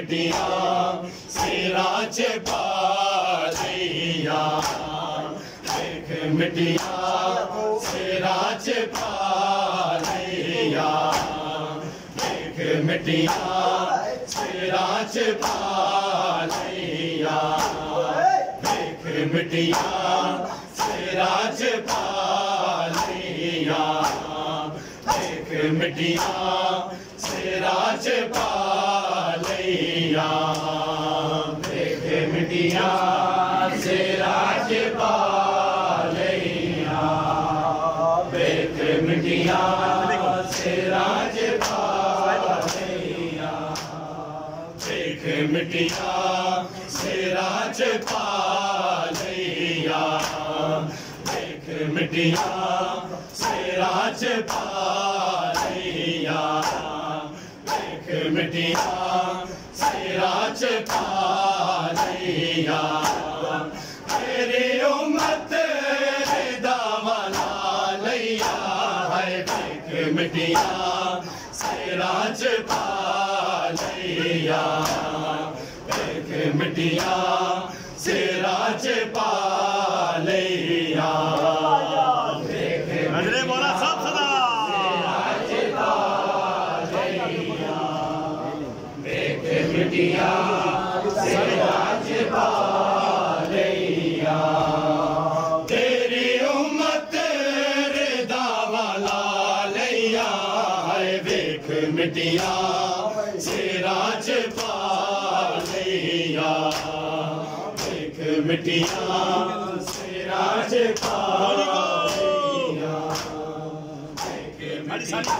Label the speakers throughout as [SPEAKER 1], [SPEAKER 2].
[SPEAKER 1] मिटिया सेरा च पालैया देख मिटिया सेरा च पालैया देख मिटिया सेरा च पालैया देख मिटिया सेरा च पालैया देख मिटिया सेरा च पालैया देख मिटिया सेरा च पालैया देख मिटिया सेरा च पालैया देख मिटिया सेरा च पालैया देख मिटिया सेरा च पालैया देख मिटिया सेरा च पालैया तेरी उम्मत दामना लैया है देख मिटिया सेरा च पालैया देख मिटिया सेरा च पालैया
[SPEAKER 2] अरे बोला सब सदा
[SPEAKER 1] देख मिटिया सेरा च पालैया तेरी उम्मत रिदा वाला लैया है देख मिटिया सेरा च पालैया देख मिटिया सेरा च पालैया देख मिटिया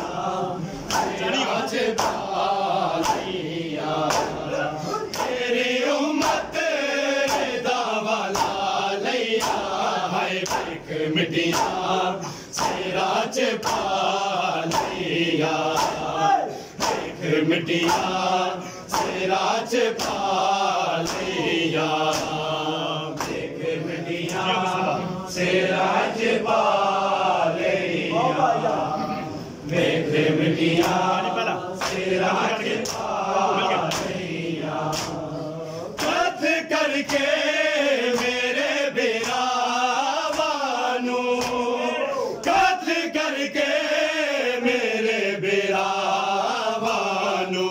[SPEAKER 1] सेरा च पालैया तेरी उम्मत रिदा वाला लैया है देख मिटिया सेरा च पालैया देख मिटिया सेरा च पालैया देख मिटिया सेरा च पालैया देख मिटिया सेरा च पालैया कथ करके मेरे बिरावानू कथ करके मेरे बिरावानू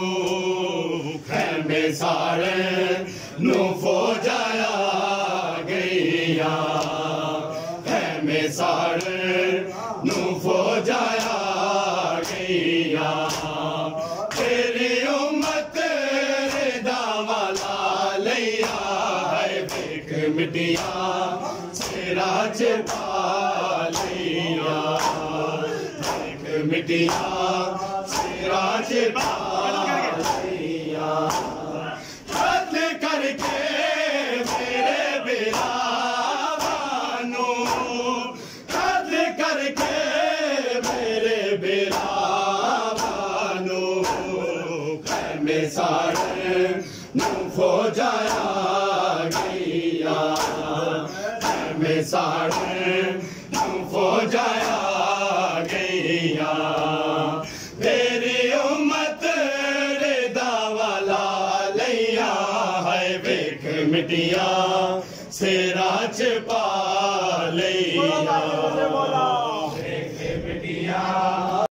[SPEAKER 1] खैमे सारे नू फौजाया गैया खैमे सारे नू फौजाया गैया तेरी उम्मत रिदा वाला लैया है देख मिटिया सेरा च पालैया देख मिटिया सेरा च पालैया कथ करके मेरे बिरावानू कथ करके मेरे बिरावानू खैमे सारे नू फौजाया गैया खैमे सारे नू फौजाया गैया तेरी उम्मत रिदा वाला लैया है देख मिटिया सेरा च